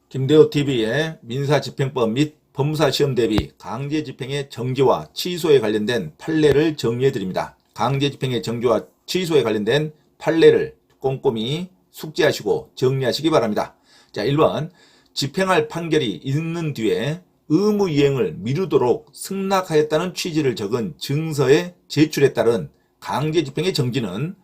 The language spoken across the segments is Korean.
김대호TV의 민사집행법 및 법무사시험 대비 강제집행의 정지와 취소에 관련된 판례를 정리해드립니다. 강제집행의 정지와 취소에 관련된 판례를 꼼꼼히 숙지하시고 정리하시기 바랍니다. 자, 1번 집행할 판결이 있는 뒤에 의무이행을 미루도록 승낙하였다는 취지를 적은 증서의 제출에 따른 강제집행의 정지는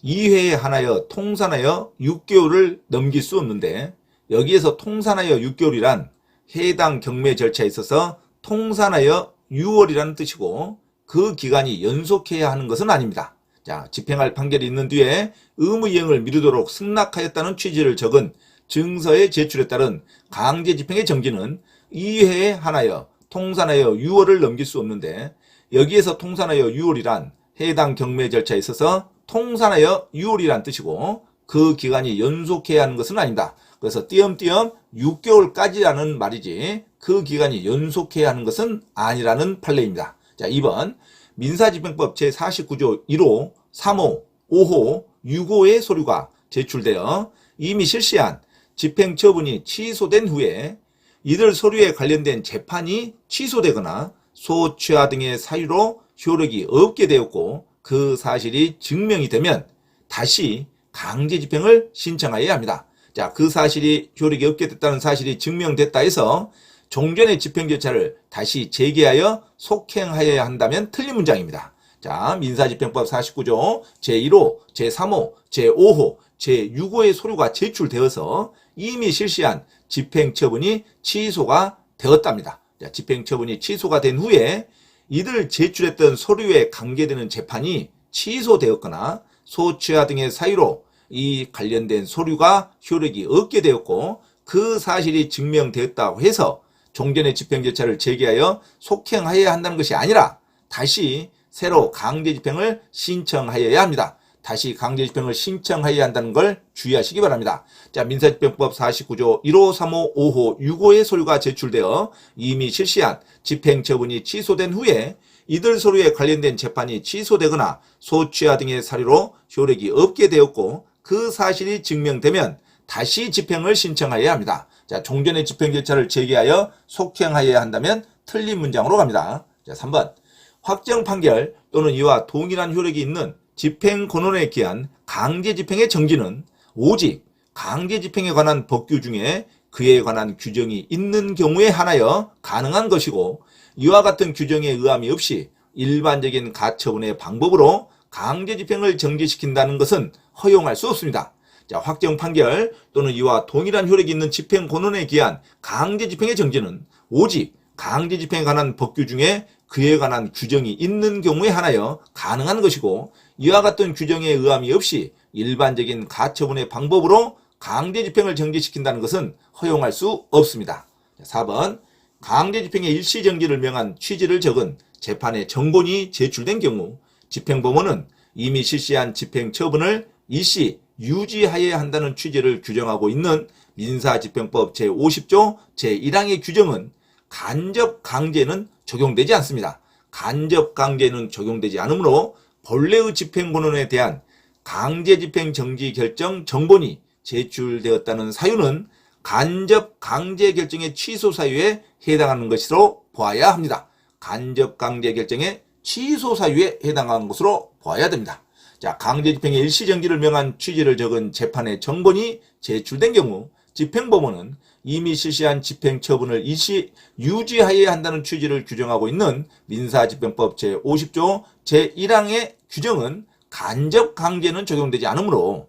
2회에 한하여 통산하여 6개월을 넘길 수 없는데, 여기에서 통산하여 6개월이란 해당 경매 절차에 있어서 통산하여 6월이라는 뜻이고, 그 기간이 연속해야 하는 것은 아닙니다. 자, 집행할 판결이 있는 뒤에 의무이행을 미루도록 승낙하였다는 취지를 적은 증서의 제출에 따른 강제집행의 정지는 2회에 한하여 통산하여 6월을 넘길 수 없는데, 여기에서 통산하여 6월이란 해당 경매 절차에 있어서 통산하여 6월이란 뜻이고, 그 기간이 연속해야 하는 것은 아닙니다. 그래서 띄엄띄엄 6개월까지라는 말이지 그 기간이 연속해야 하는 것은 아니라는 판례입니다. 자, 2번 민사집행법 제49조 1호, 3호, 5호, 6호의 서류가 제출되어 이미 실시한 집행처분이 취소된 후에 이들 서류에 관련된 재판이 취소되거나 소취하 등의 사유로 효력이 없게 되었고, 그 사실이 증명이 되면 다시 강제집행을 신청하여야 합니다. 자, 그 사실이 효력이 없게 됐다는 사실이 증명됐다 해서 종전의 집행 절차를 다시 재개하여 속행하여야 한다면 틀린 문장입니다. 자, 민사집행법 49조 제1호, 제3호, 제5호, 제6호의 서류가 제출되어서 이미 실시한 집행처분이 취소가 되었답니다. 자, 집행처분이 취소가 된 후에 이들 제출했던 서류에 관계되는 재판이 취소되었거나 소취하 등의 사유로 이 관련된 서류가 효력이 없게 되었고, 그 사실이 증명되었다고 해서 종전의 집행 절차를 재개하여 속행하여야 한다는 것이 아니라 다시 새로 강제집행을 신청하여야 합니다. 다시 강제집행을 신청하여야 한다는 걸 주의하시기 바랍니다. 자, 민사집행법 49조 1호, 3호, 5호, 6호의 서류가 제출되어 이미 실시한 집행처분이 취소된 후에 이들 서류에 관련된 재판이 취소되거나 소취하 등의 사유로 효력이 없게 되었고, 그 사실이 증명되면 다시 집행을 신청하여야 합니다. 자, 종전의 집행 절차를 재개하여 속행하여야 한다면 틀린 문장으로 갑니다. 자, 3번 확정 판결 또는 이와 동일한 효력이 있는 집행 권한에 기한 강제집행의 정지는 오직 강제집행에 관한 법규 중에 그에 관한 규정이 있는 경우에 한하여 가능한 것이고, 이와 같은 규정에 의함이 없이 일반적인 가처분의 방법으로 강제집행을 정지시킨다는 것은 허용할 수 없습니다. 자, 확정 판결 또는 이와 동일한 효력이 있는 집행 권한에 기한 강제집행의 정지는 오직 강제집행에 관한 법규 중에 그에 관한 규정이 있는 경우에 한하여 가능한 것이고, 이와 같은 규정에 의함이 없이 일반적인 가처분의 방법으로 강제집행을 정지시킨다는 것은 허용할 수 없습니다. 4번 강제집행의 일시정지를 명한 취지를 적은 재판의 정본이 제출된 경우 집행법원은 이미 실시한 집행처분을 일시 유지하여야 한다는 취지를 규정하고 있는 민사집행법 제50조 제1항의 규정은 간접 강제는 적용되지 않습니다. 간접 강제는 적용되지 않으므로 본래의 집행권한에 대한 강제집행 정지 결정 정본이 제출되었다는 사유는 간접 강제 결정의 취소 사유에 해당하는 것으로 보아야 합니다. 간접 강제 결정의 취소 사유에 해당하는 것으로 보아야 됩니다. 자, 강제집행의 일시정지를 명한 취지를 적은 재판의 정본이 제출된 경우 집행법원은 이미 실시한 집행처분을 일시 유지하여야 한다는 취지를 규정하고 있는 민사집행법 제50조 제1항의 규정은 간접 강제는 적용되지 않으므로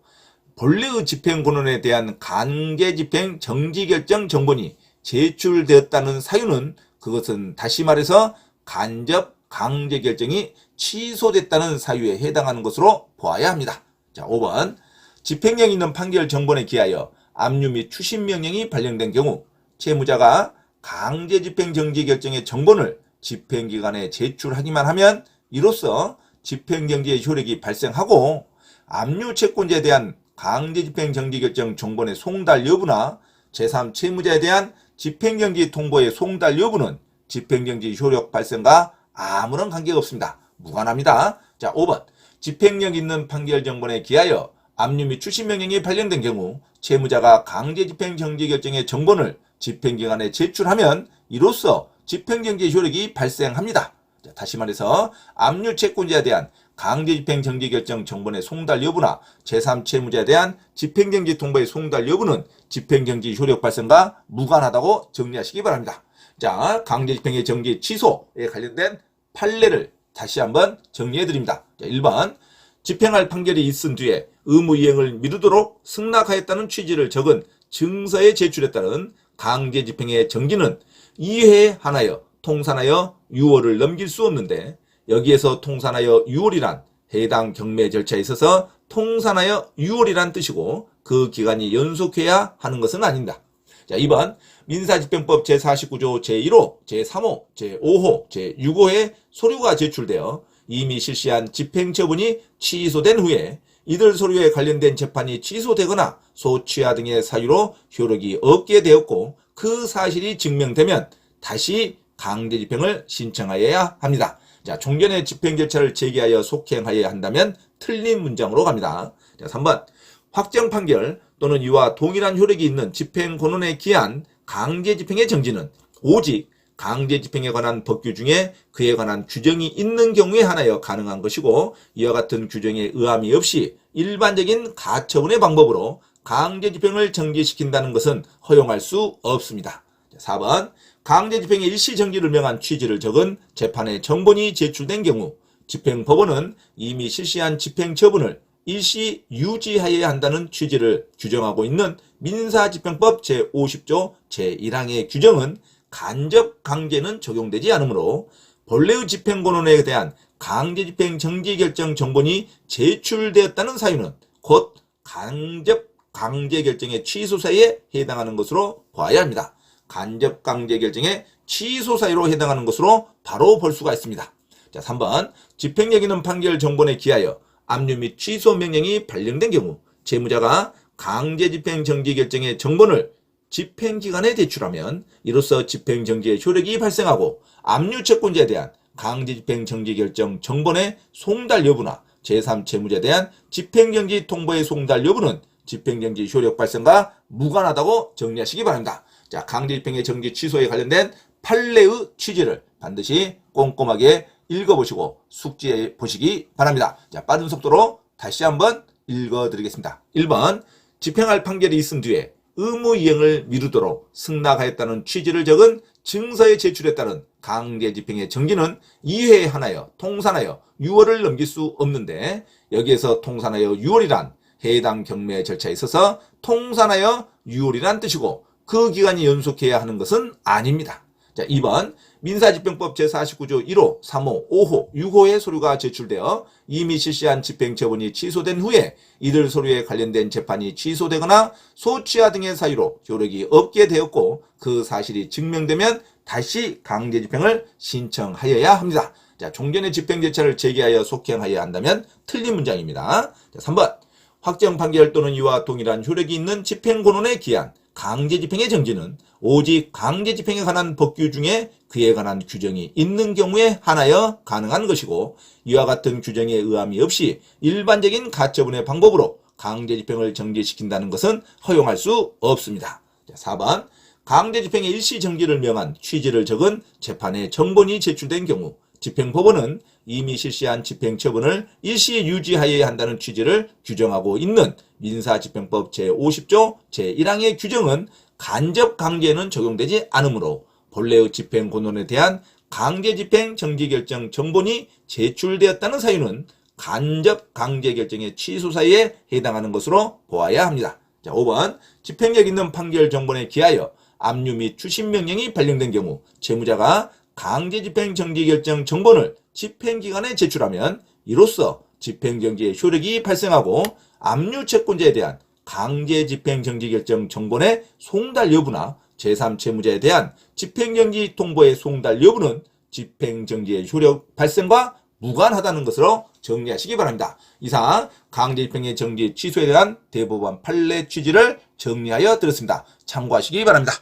본래의 집행권한에 대한 강제집행 정지결정 정본이 제출되었다는 사유는 그것은 다시 말해서 간접 강제결정이 취소됐다는 사유에 해당하는 것으로 보아야 합니다. 자, 5번 집행력 있는 판결 정본에 기하여 압류 및 추심명령이 발령된 경우 채무자가 강제집행 정지 결정의 정본을 집행기관에 제출하기만 하면 이로써 집행정지의 효력이 발생하고, 압류 채권자에 대한 강제집행 정지결정 정본의 송달 여부나 제3채무자에 대한 집행정지 통보의 송달 여부는 집행정지 효력 발생과 아무런 관계가 없습니다. 무관합니다. 자, 5번 집행력 있는 판결 정본에 기하여 압류 및 추심 명령이 발령된 경우 채무자가 강제집행 정지결정의 정본을 집행기관에 제출하면 이로써 집행정지 효력이 발생합니다. 자, 다시 말해서 압류 채권자에 대한 강제집행 정지결정 정본의 송달 여부나 제3채무자에 대한 집행정지 통보의 송달 여부는 집행정지 효력 발생과 무관하다고 정리하시기 바랍니다. 자, 강제집행의 정지 취소에 관련된 판례를 다시 한번 정리해드립니다. 1번, 집행할 판결이 있은 뒤에 의무이행을 미루도록 승낙하였다는 취지를 적은 증서에 제출했다는 강제집행의 정지는 2회에 한하여 통산하여 6월을 넘길 수 없는데, 여기에서 통산하여 6월이란 해당 경매 절차에 있어서 통산하여 6월이란 뜻이고 그 기간이 연속해야 하는 것은 아닙니다. 자, 2번, 민사집행법 제49조 제1호, 제3호, 제5호, 제6호에 서류가 제출되어 이미 실시한 집행처분이 취소된 후에 이들 서류에 관련된 재판이 취소되거나 소취하 등의 사유로 효력이 없게 되었고 그 사실이 증명되면 다시 강제집행을 신청하여야 합니다. 자, 종전의 집행 절차를 제기하여 속행하여야 한다면 틀린 문장으로 갑니다. 자, 3번, 확정 판결 또는 이와 동일한 효력이 있는 집행권원에 기한 강제집행의 정지는 오직 강제집행에 관한 법규 중에 그에 관한 규정이 있는 경우에 한하여 가능한 것이고 이와 같은 규정에 의함이 없이 일반적인 가처분의 방법으로 강제집행을 정지시킨다는 것은 허용할 수 없습니다. 4번, 강제집행의 일시정지를 명한 취지를 적은 재판의 정본이 제출된 경우 집행법원은 이미 실시한 집행처분을 일시 유지하여야 한다는 취지를 규정하고 있는 민사집행법 제50조 제1항의 규정은 간접 강제는 적용되지 않으므로 본래의 집행권원에 대한 강제집행 정지결정 정본이 제출되었다는 사유는 곧 간접 강제결정의 취소사유에 해당하는 것으로 봐야 합니다. 간접 강제결정의 취소사유로 해당하는 것으로 바로 볼 수가 있습니다. 자, 3번, 집행력 있는 판결 정본에 기하여 압류 및 취소 명령이 발령된 경우 채무자가 강제집행 정지결정의 정본을 집행기관에 제출하면 이로써 집행정지의 효력이 발생하고 압류 채권자에 대한 강제집행 정지결정 정본의 송달 여부나 제3채무자에 대한 집행정지 통보의 송달 여부는 집행정지 효력 발생과 무관하다고 정리하시기 바랍니다. 자, 강제집행의 정지 취소에 관련된 판례의 취지를 반드시 꼼꼼하게 읽어보시고 숙지해 보시기 바랍니다. 자, 빠른 속도로 다시 한번 읽어드리겠습니다. 1번, 집행할 판결이 있은 뒤에 의무이행을 미루도록 승낙하였다는 취지를 적은 증서에 제출에 따른 강제집행의 정지는 2회에 한하여 통산하여 6월을 넘길 수 없는데 여기에서 통산하여 6월이란 해당 경매 절차에 있어서 통산하여 6월이란 뜻이고 그 기간이 연속해야 하는 것은 아닙니다. 자, 2번, 민사집행법 제49조 1호, 3호, 5호, 6호의 서류가 제출되어 이미 실시한 집행처분이 취소된 후에 이들 서류에 관련된 재판이 취소되거나 소취하 등의 사유로 효력이 없게 되었고 그 사실이 증명되면 다시 강제집행을 신청하여야 합니다. 자, 종전의 집행 절차를 제기하여 속행하여야 한다면 틀린 문장입니다. 자, 3번, 확정 판결 또는 이와 동일한 효력이 있는 집행권원에 기한 강제집행의 정지는 오직 강제집행에 관한 법규 중에 그에 관한 규정이 있는 경우에 한하여 가능한 것이고 이와 같은 규정에 의함이 없이 일반적인 가처분의 방법으로 강제집행을 정지시킨다는 것은 허용할 수 없습니다. 4번, 강제집행의 일시정지를 명한 취지를 적은 재판의 정본이 제출된 경우 집행법원은 이미 실시한 집행처분을 일시 유지하여야 한다는 취지를 규정하고 있는 민사집행법 제50조 제1항의 규정은 간접 강제는 적용되지 않으므로 본래의 집행권원에 대한 강제집행 정지결정 정본이 제출되었다는 사유는 간접 강제결정의 취소사유에 해당하는 것으로 보아야 합니다. 자, 5번, 집행력 있는 판결 정본에 기하여 압류 및 추심명령이 발령된 경우 채무자가 강제집행 정지결정 정본을 집행기관에 제출하면 이로써 집행정지의 효력이 발생하고 압류 채권자에 대한 강제집행 정지결정 정본의 송달 여부나 제3채무자에 대한 집행정지 통보의 송달 여부는 집행정지의 효력 발생과 무관하다는 것으로 정리하시기 바랍니다. 이상 강제집행의 정지 취소에 대한 대법원 판례 취지를 정리하여 드렸습니다. 참고하시기 바랍니다.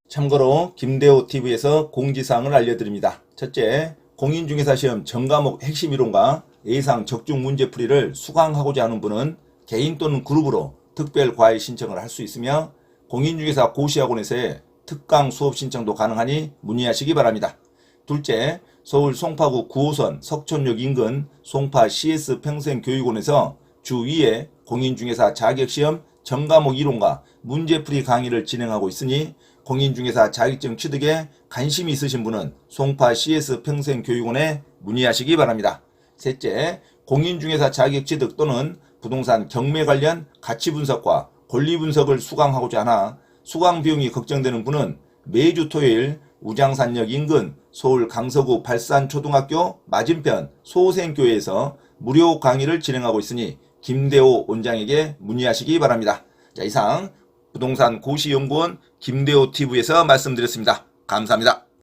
참고로 김대호TV에서 공지사항을 알려드립니다. 첫째, 공인중개사 시험 전과목 핵심 이론과 예상 적중 문제풀이를 수강하고자 하는 분은 개인 또는 그룹으로 특별 과외 신청을 할 수 있으며 공인중개사 고시학원에서의 특강 수업 신청도 가능하니 문의하시기 바랍니다. 둘째, 서울 송파구 9호선 석촌역 인근 송파 CS 평생교육원에서 주 2회 공인중개사 자격시험 전과목 이론과 문제풀이 강의를 진행하고 있으니 공인중개사 자격증 취득에 관심이 있으신 분은 송파 CS 평생교육원에 문의하시기 바랍니다. 셋째, 공인중개사 자격 취득 또는 부동산 경매 관련 가치 분석과 권리 분석을 수강하고자 하나 수강 비용이 걱정되는 분은 매주 토요일 우장산역 인근 서울 강서구 발산초등학교 맞은편 소생교회에서 무료 강의를 진행하고 있으니 김대호 원장에게 문의하시기 바랍니다. 자, 이상 부동산 고시연구원 김대호 TV에서 말씀드렸습니다. 감사합니다.